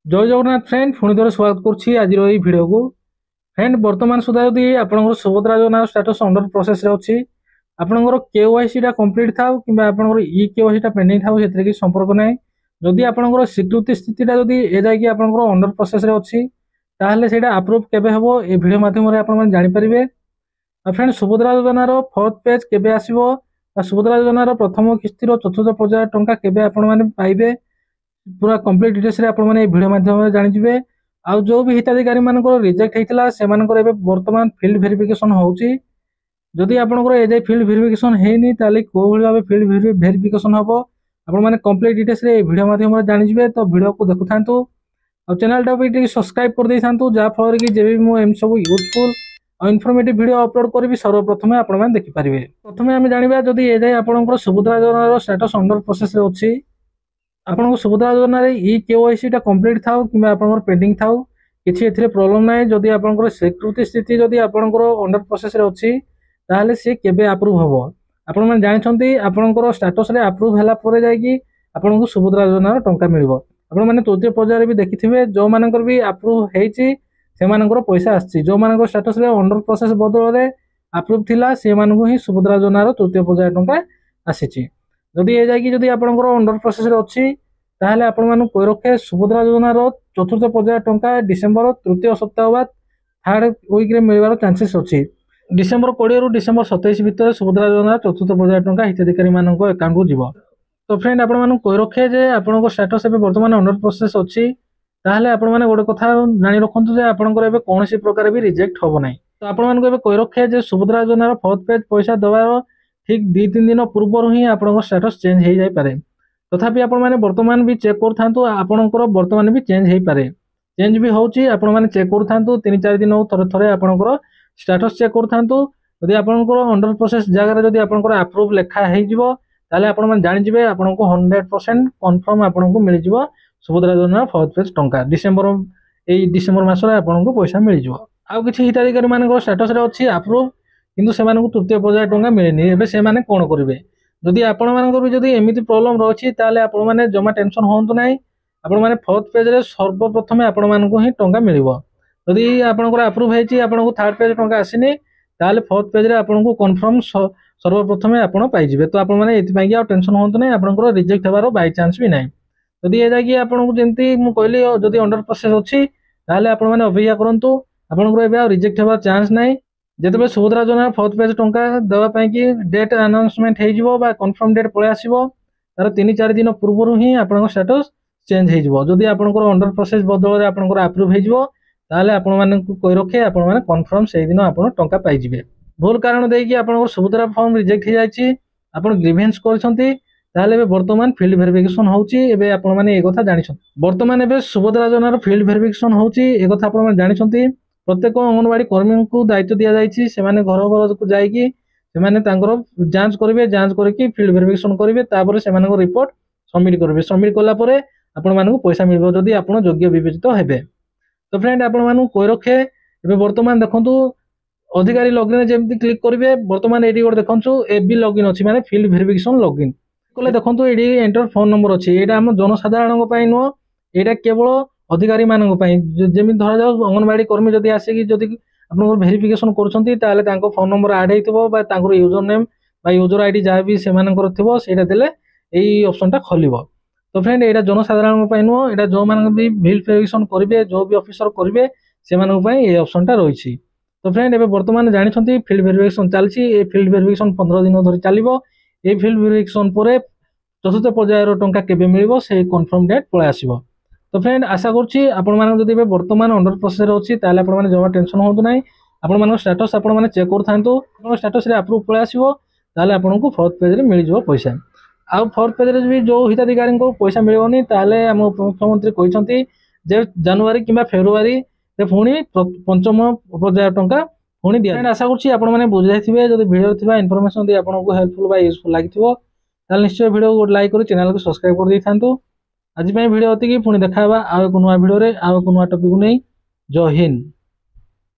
जय जगन्नाथ फ्रेंड पुणी थोड़े स्वागत करुच्ची आज भिडियो को। फ्रेंड बर्तमान सुधा यदि आपंकर सुभद्रा योजना स्टेटस अंडर प्रोसेस रे अच्छी आपंकर केवाईसी कंप्लीट था कि आपंकर इ केवाईसी पेंडिंग था से संपर्क ना जदि आपंकर स्वीकृति स्थिति जदि ए आपंकर अंडर प्रोसेस रे अच्छी ताहले सेटा अप्रूव केबे हबो ए वीडियो माध्यम रे आपन जानि परिबे। फ्रेंड सुभद्रा योजनार फोर्थ पेज केबे आसीबो सुभद्रा योजनार प्रथम किस्तिर चतुर्थ पर्याय टंका केबे आपण माने पाइबे पूरा कंप्लीट डिटेल्स रे आपण माने वीडियो माध्यम रे जानि जिवे। आ जो भी हिताधिकारी मानकर रिजेक्ट हेतिला से मानकर एबे वर्तमान फील्ड वेरिफिकेशन होउची। जदि आपनकर एजे फील्ड वेरिफिकेशन हेनी ताले को भली भाबे फील्ड वेरिफिकेशन हबो आपण माने कंप्लीट डिटेल्स रे वीडियो माध्यम रे जानि जिवे। तो वीडियो को देखुथांतु और चैनल टा भी सब्सक्राइब कर दे थांतु जा फल कि जेबे मो एम सब यूजफुल और इनफॉर्मेटिव वीडियो अपलोड करबी सर्वप्रथम आपण माने देखि परिबे। प्रथमे हम जानिबा जदि एजे आपनकर सुभद्रा योजनार स्टेटस अंडर प्रोसेस रे अछि आपन सुभद्रा योजना इ केवाईसी कंप्लीट था कि पेंडिंग था किसी ए प्रोब्लेम ना जदि आपंकर स्वीकृति स्थिति जदि आपंकर अंडर प्रोसेस रे अच्छी ताहले सी केबे अप्रूव हबो आपण माने जानछंती आपंकर स्टेटस रे अप्रूव हला परे जायकी आपनको सुभद्रा योजना टंका मिलबो। आपण माने तृतीय पर्याय रे भी देखिथिबे जो मानकर भी अप्रूव हेची से मानकर पैसा आछि जो मानकर स्टेटस रे अंडर प्रोसेस बदल रे अप्रूव थिला से मानको ही सुभद्रा योजना तृतीय पर्याय टंका आसीची। जदि ए जायकी जदि आपंकर अंडर प्रोसेस रे अच्छी ताहले आपण मानु कोइ रखे सुभद्रा योजनार चतुर्थ पर्याय टंका डिसेंबर तृतीय सप्ताह बाद थर्ड वीक रे मिलबार चांसेस अछि। डिसेंबर 20 रु डिसेंबर 27 भितर सुभद्रा योजना चतुर्थ पर्याय टंका हिताधिकारी मानक अकाउंट को जीवो। तो फ्रेंड आपण मानु कोइ रखे जे आपनको स्टेटस एबे वर्तमान अंडर प्रोसेस अछि ताहले आपण माने गोटे कथा जानि रखंतु जे आपनकर एबे कोनोसी प्रकार भी रिजेक्ट होबो नै। तो आपण मानको एबे कोइ रखे जे सुभद्रा योजनार फोर्थ पेज पैसा दबार ठीक 2-3 दिन पूर्व ही आपनकर स्टेटस चेंज हे जाय पारे। तथापि आपण माने वर्तमान भी चेक करथांतु आपनकर वर्तमान भी चेंज हे पारे चेंज भी होउची आपण माने चेक करथांतु 3-4 दिन थरे थरे आपनकर स्टेटस चेक करथांतु यदि आपनकर अंडर प्रोसेस जगह जदि आपनकर अप्रूव लेखा हे जिवो ताले आपण माने जानि जिवे आपनको 100% कंफर्म आपनको मिल जिवो सुभद्रा योजना फोर्थ पेज टंका डिसेंबर मास रे आपनको पैसा मिल जिवो। आ किछि हिताधिकारी मानकर स्टेटस रे अछि अप्रूव किंतु से माननको तृतीय पर्याय टंका मिलेनी एबे से माने कोन करिवे जदि आपण मानकर भी जदि एमिति प्रॉब्लम रहछि ताले आपण माने जमा टेंशन होंतु नै आपण माने फोर्थ पेज रे सर्वप्रथम आपण माननको ही टंका मिलिबो। जदि आपनकर अप्रूव हेछि आपनको थर्ड पेज टंका आसीनी ताले फोर्थ पेज रे आपनको कंफर्म सर्वप्रथम आपण पाइ जिवे। तो आपण माने एति पाइ आ टेंशन होंतु नै आपनकर रिजेक्ट हेबारो बाय चांस भी नै। जदि ए जाकी आपनको जेंति मु कहली जदि अंडर प्रोसेस अछि ताले आपण माने अपेक्षा करंतु आपनकर एबे आ रिजेक्ट हेबा चांस नै। जेतबे सुभद्रा योजना फोर्थ पेज टंका देवा पाई कि डेट अनाउंसमेंट हे जिवो बा कंफर्म डेट पळे आसीबो तार 3-4 दिन पूर्व ही आपन स्टेटस चेंज हे जिवो। जदि आपनकर अंडर प्रोसेस बदल रे आपनकर अप्रूव हे जिवो ताले आपण माने कोइ रखे आपण माने कंफर्म सेहि दिन आपण टंका पाइ जिवे। भूल कारण देकी आपनकर सुभद्रा फॉर्म रिजेक्ट हे जायछि आपण ग्रीवेंस करछंती ताले एबे वर्तमान फील्ड वेरिफिकेशन होउची एबे आपण माने ए कथा जानिछन वर्तमान एबे सुभद्रा योजनार फील्ड वेरिफिकेशन होउची ए कथा आपण माने जानिछंती। प्रत्येक अंगनवाड़ी कर्मी को दायित्व दिया जायछि सेमाने घर घर को जायकी सेमाने तांकर जांच करके फील्ड वेरिफिकेशन करिवे तापर सेमाने रिपोर्ट सबमिट करिवे सबमिट कला परे आपण मानकु पैसा मिलबो जदि आपण योग्य विवेचित हेबे। तो फ्रेंड आपण मानकु कोइ रखे एबे वर्तमान देखंतु अधिकारी लॉगिन जेमति क्लिक करिवे वर्तमान एडी गोड देखंतु एबी लॉगिन अछि माने फील्ड वेरिफिकेशन लॉगिन कोले देखंतु एडी एंटर फोन नंबर अछि एडा हम जनसाधारण को पई नो एडा केवल अधिकारी मानक पई जेमि धरा जाऊ अंगनवाड़ी कर्मी जदि आसे कि जदि आपन वेरिफिकेशन करछंती ताले तांको फोन नंबर ऐड हेतिबो बा तांको यूजर नेम बा यूजर आईडी जा भी से मानकर थिबो सेटा देले एई ऑप्शन टा खोलिबो। तो फ्रेंड एटा जनसाधारण पई नो एटा जो मान भी वेरिफिकेशन करिवे जो भी ऑफिसर करिवे से मानक पई ए ऑप्शन टा रहिछि। तो फ्रेंड एबे वर्तमान जानि छंती फील्ड वेरिफिकेशन चालछि ए फील्ड वेरिफिकेशन 15 दिन धरि चालिबो ए फील्ड वेरिफिकेशन परे चतुर्थ पर्याय रो टंका केबे मिलिबो से कंफर्म डेट पळे आसीबो। तो फ्रेंड आशा करछि आपण माने जदि वर्तमान अंडर प्रोसेस रे अछि ताले आपण माने जमा टेंशन होंतु नै आपण माने स्टेटस आपण माने चेक करथांतु आपण स्टेटस रे अप्रूव पळे आसीबो ताले आपनको फोर्थ पेज रे मिल जिवो पैसा। आ फोर्थ पेज रे भी जो हिताधिकारी को पैसा मिलबोनी ताले हम मुख्यमंत्री कहिसंती जे जनवरी किबा फेब्रुवारी रे पुणी पंचम पर्याय टंका पुणी दिया। फ्रेंड आशा करछि आपण माने बुझाइथिबे जदि वीडियो थिबा इन्फॉर्मेशन दि आपनको हेल्पफुल बा यूजफुल लागिथिबो ताले निश्चय वीडियो को लाइक करि चैनल को सब्सक्राइब कर दैथांतु। आज भिडियो अति कि पुणी देखा आउ एक नुआ भिडियो रे आउ एक नुआ टॉपिक नै। जय हिंद।